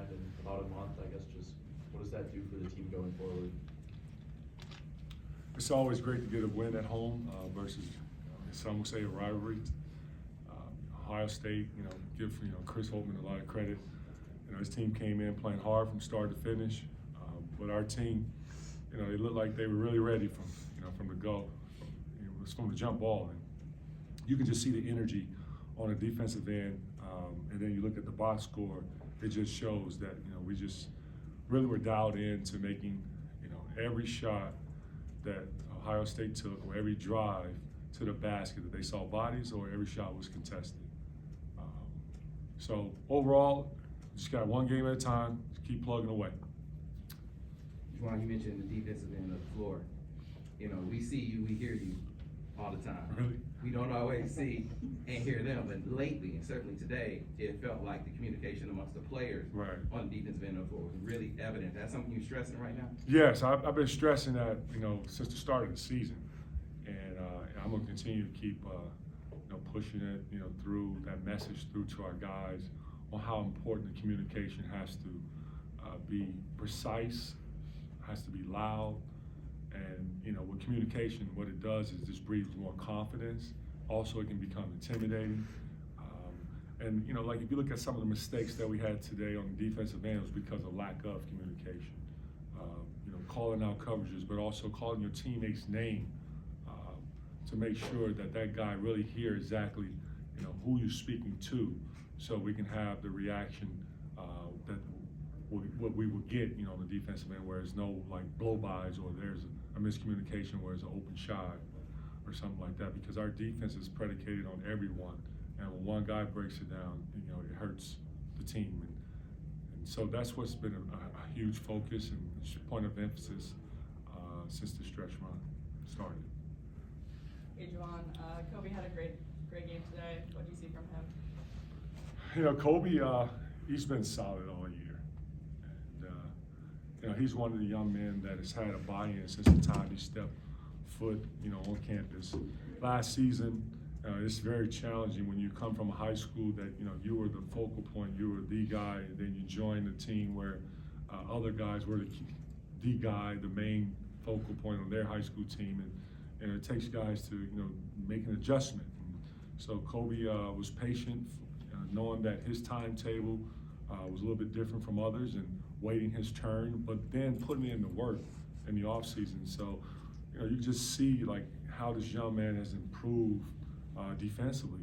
signed in about a month. I guess just what does that do for the team going forward? It's always great to get a win at home versus some would say a rivalry. Ohio State, give Chris Holtman a lot of credit. His team came in playing hard from start to finish, but our team, they looked like they were really ready from the go. It was from the jump ball, and you can just see the energy on the defensive end. And then you look at the box score; it just shows that we just really were dialed in to making every shot that Ohio State took, or every drive to the basket that they saw bodies, or every shot was contested. So overall, just got one game at a time. Just keep plugging away. Juwan, you mentioned the defensive end of the floor. We see you, we hear you all the time. Really? We don't always see and hear them, but lately, and certainly today, it felt like the communication amongst the players on the defensive end of the floor was really evident. That's something you're stressing right now? Yes, I've been stressing that since the start of the season, and I'm gonna continue to keep pushing it through that message through to our guys on how important the communication has to be precise, has to be loud, and with communication, what it does is just breeds more confidence. Also, it can become intimidating. And like if you look at some of the mistakes that we had today on the defensive end, it was because of lack of communication. Calling out coverages, but also calling your teammate's name to make sure that that guy really hears exactly who you're speaking to, so we can have the reaction that what we would get on the defensive end, where there's no like blow-bys or there's a miscommunication where it's an open shot or something like that, because our defense is predicated on everyone, and when one guy breaks it down, it hurts the team, and so that's what's been a huge focus and point of emphasis since the stretch run started. Hey Juwan, Kobe had a great game today. What do you see from him? Kobe, he's been solid all year, and he's one of the young men that has had a buy-in since the time he stepped foot on campus. Last season, it's very challenging when you come from a high school that you were the focal point, you were the guy, and then you join the team where other guys were the guy, the main focal point on their high school team, and it takes guys to make an adjustment. So Kobe was patient, knowing that his timetable was a little bit different from others, and waiting his turn, but then putting in the work in the off season. So you just see like how this young man has improved defensively.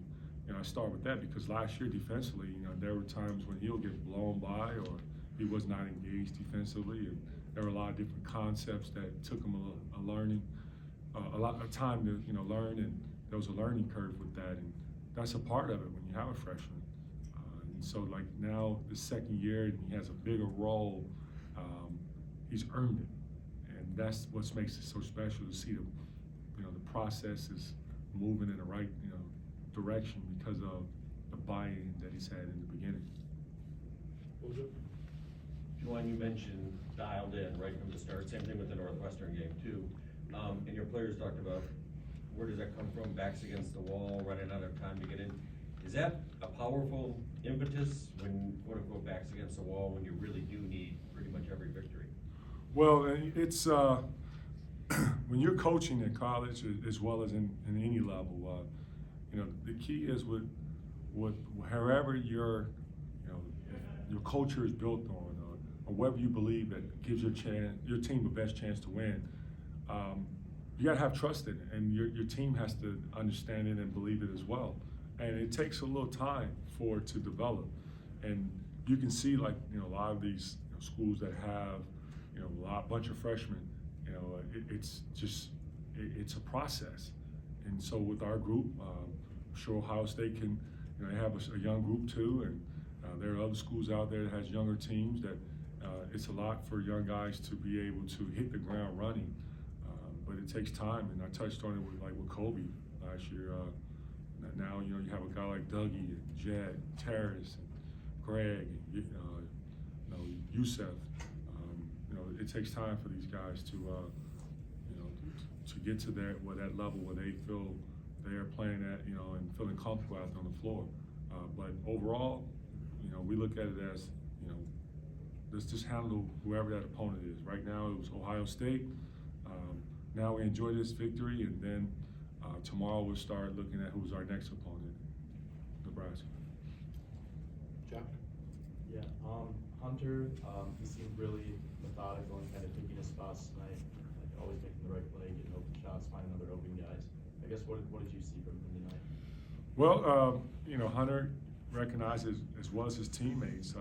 I start with that because last year defensively, there were times when he'll get blown by or he was not engaged defensively, and there were a lot of different concepts that took him a lot of time to learn, and there was a learning curve with that, and that's a part of it when you have a freshman. And so like now the second year, and he has a bigger role. He's earned it, and that's what makes it so special to see the process is moving in the right direction because of the buy-in that he's had in the beginning. Juwan, you mentioned dialed in right from the start. Same thing with the Northwestern game too. And your players talked about where does that come from? Backs against the wall, running out of time to get in. Is that a powerful impetus when quote unquote backs against the wall when you really do need pretty much every victory? Well, it's when you're coaching in college as well as in any level, the key is with however your culture is built on, or whatever you believe that gives your team the best chance to win. You gotta have trust in it, and your team has to understand it and believe it as well. And it takes a little time for it to develop. And you can see like a lot of these schools that have a bunch of freshmen. It's a process. And so with our group, I'm sure Ohio State can they have a young group too, and there are other schools out there that has younger teams that it's a lot for young guys to be able to hit the ground running. But it takes time, and I touched on it with Kobe last year. Now you have a guy like Dougie and Jed, Terrace, and Greg, and Youssef. It takes time for these guys to get to that level where they feel they are playing at and feeling comfortable out on the floor. But overall, we look at it as let's just handle whoever that opponent is. Right now it was Ohio State. Now we enjoy this victory, and then tomorrow we'll start looking at who's our next opponent, Nebraska. Jack? Yeah, Hunter, he seemed really methodical and kind of picking his spots tonight, like always making the right play, getting open shots, finding other open guys. I guess what did you see from him tonight? Well, Hunter recognized as well as his teammates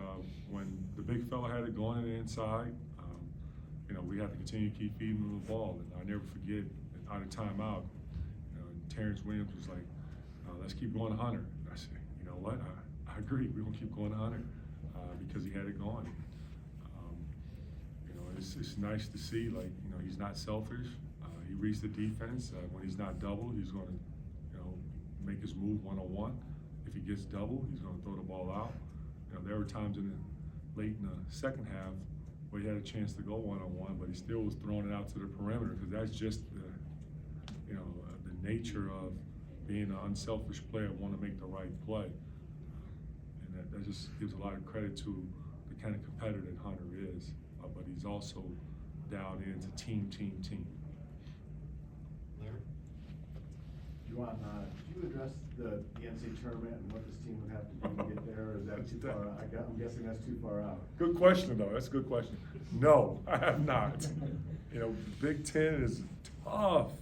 when the big fella had it going in the inside. We have to continue to keep feeding him the ball, and I never forget out of timeout. Terrence Williams was like, "Let's keep going to Hunter." And I said, "You know what? I agree. We're gonna keep going to Hunter because he had it going." It's nice to see, like, he's not selfish. He reads the defense. When he's not double, he's gonna, make his move one-on-one. If he gets double, he's gonna throw the ball out. There were times late in the second half where he had a chance to go one-on-one, but he still was throwing it out to the perimeter because that's just the nature of being an unselfish player, want to make the right play. And that just gives a lot of credit to the kind of competitor that Hunter is, but he's also down into team. Larry? Juwan, did you address the NCAA tournament and what this team would have to do to get there, or is that too far out? I'm guessing that's too far out. Good question, though. That's a good question. No, I have not. Big Ten is tough.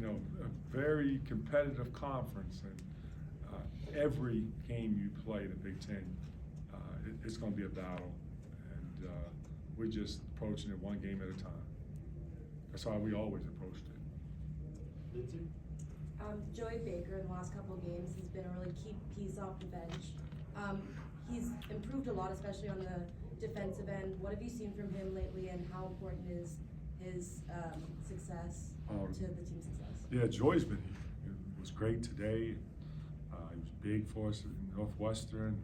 A very competitive conference, and every game you play in the Big Ten, it's going to be a battle, and we're just approaching it one game at a time. That's how we always approached it. Lindsay? Joey Baker in the last couple of games has been a really key piece off the bench. He's improved a lot, especially on the defensive end. What have you seen from him lately, and how important is his success to the team's success? Yeah, Joy's was great today. He was big for us in Northwestern.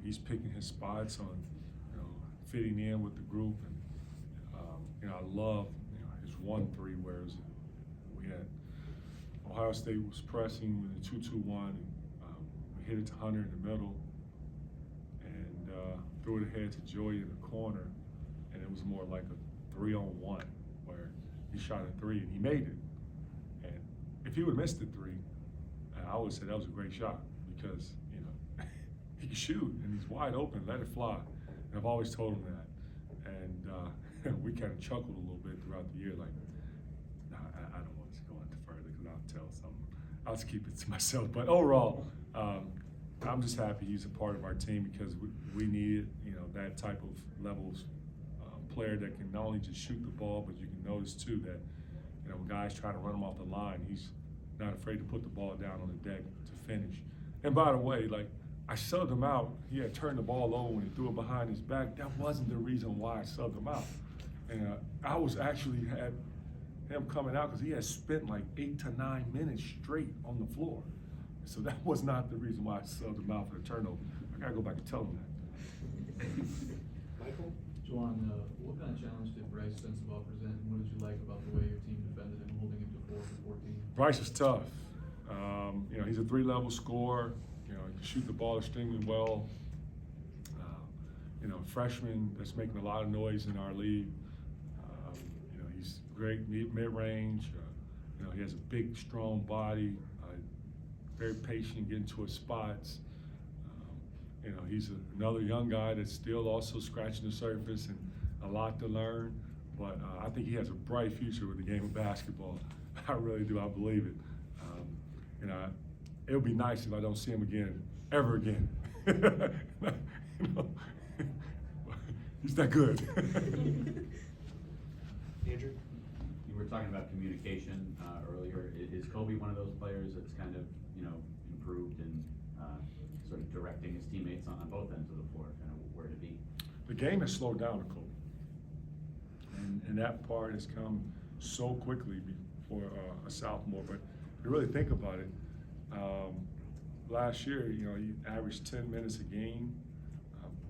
He's picking his spots on, fitting in with the group, and I love, his 1-3, whereas we had Ohio State was pressing with a 2-2-1. We hit it to Hunter in the middle, and threw it ahead to Joy in the corner, and it was more like a 3-on-1 where he shot a 3 and he made it. And if he would have missed the 3, I would say that was a great shot because he can shoot and he's wide open, let it fly. And I've always told him that, and we kind of chuckled a little bit throughout the year, like, nah, I don't want to go into further because I'll tell something. I'll just keep it to myself. But overall, I'm just happy he's a part of our team because we needed, that type of levels player that can not only just shoot the ball, but you can notice too that, when guys try to run him off the line, he's not afraid to put the ball down on the deck to finish. And by the way, like, I subbed him out. He had turned the ball over when he threw it behind his back. That wasn't the reason why I subbed him out. And I was actually had him coming out because he had spent like 8 to 9 minutes straight on the floor. So that was not the reason why I subbed him out for the turnover. I gotta go back and tell him that. Michael? Juwan, what kind of challenge did Bryce Sensabaugh present, and what did you like about the way your team defended him, holding him to 4 for 14? Bryce is tough. He's a 3-level scorer. He can shoot the ball extremely well. Freshman that's making a lot of noise in our league. He's great mid-range. He has a big, strong body. Very patient, getting to his spots. He's another young guy that's still also scratching the surface and a lot to learn. But I think he has a bright future with the game of basketball. I really do. I believe it. It would be nice if I don't see him again, ever again. He's that good. Andrew? You were talking about communication earlier. Is Kobe one of those players that's kind of, improved and sort of directing his teammates on both ends of the floor, kind of where to be? The game has slowed down to Kobe. And that part has come so quickly for a sophomore. But if you really think about it, last year, he averaged 10 minutes a game,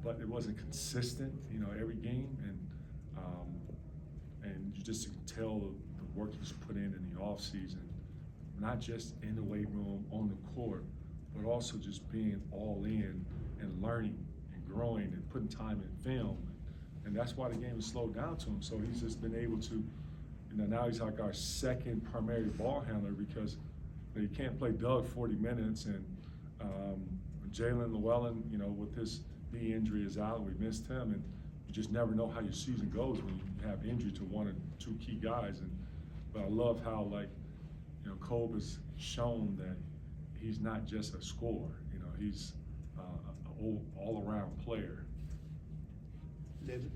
but it wasn't consistent, every game. And you just can tell the work he's put in the off season, not just in the weight room, on the court, but also just being all in and learning and growing and putting time in film. And that's why the game has slowed down to him. So he's just been able to, now he's like our second primary ball handler because you can't play Doug 40 minutes and Jalen Llewellyn, with his knee injury is out. We missed him, and you just never know how your season goes when you have injury to one or two key guys. But I love how Kobe has shown that he's not just a scorer. He's an all-around player. David?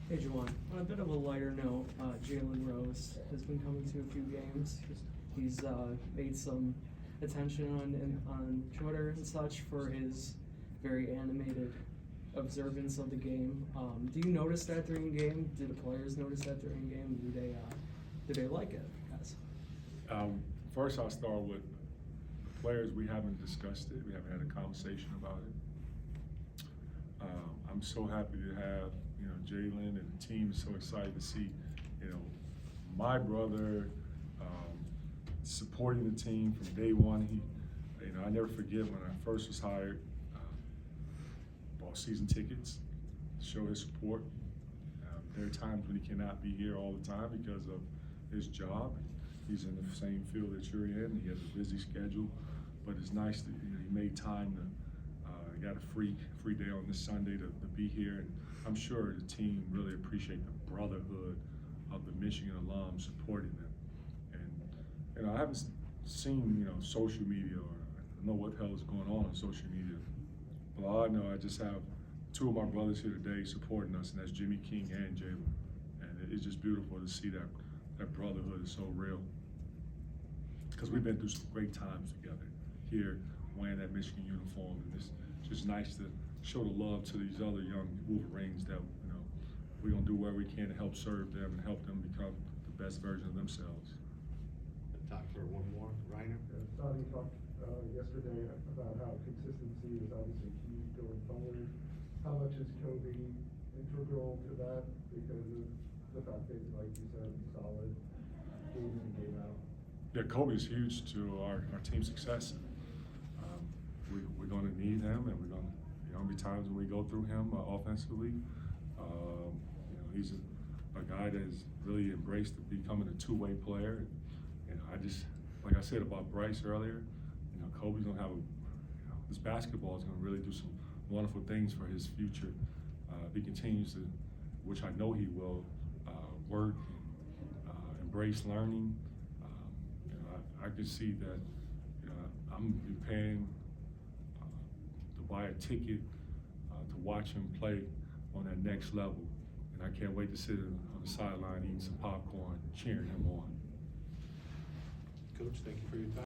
Hey, Juwan. On a bit of a lighter note, Jalen Rose has been coming to a few games. He's made some attention on Twitter and such for his very animated observance of the game. Do you notice that during the game? Do the players notice that during the game? Do they like it, guys? First, I'll start with the players. We haven't discussed it. We haven't had a conversation about it. I'm so happy to have Jalen, and the team is so excited to see my brother supporting the team from day one. I never forget when I first was hired, bought season tickets to show his support. There are times when he cannot be here all the time because of his job. He's in the same field that you're in. He has a busy schedule, but it's nice that he made time to. Got a free day on this Sunday to be here, and I'm sure the team really appreciate the brotherhood of the Michigan alums supporting them. And I haven't seen social media or I know what the hell is going on social media, but all I know, I just have two of my brothers here today supporting us, and that's Jimmy King and Jalen, and it's just beautiful to see that brotherhood is so real, because we've been through some great times together here wearing that Michigan uniform, and it's just nice to show the love to these other young Wolverines that we're gonna do whatever we can to help serve them and help them become the best version of themselves. Time for one more, Reiner. Tommy talked yesterday about how consistency is obviously key going forward. How much is Kobe integral to that because of the fact that, like you said, solid game in, game out? Yeah, Kobe is huge to our team's success. We're going to need him, and there'll be times when we go through him offensively. He's a guy that has really embraced becoming a two-way player. And I just, like I said about Bryce earlier, Kobe's gonna have this basketball is gonna really do some wonderful things for his future. If he continues to, which I know he will, work and embrace learning. I can see that I'm gonna be paying to buy a ticket to watch him play on that next level, and I can't wait to sit on the sideline eating some popcorn, cheering him on. Coach, thank you for your time.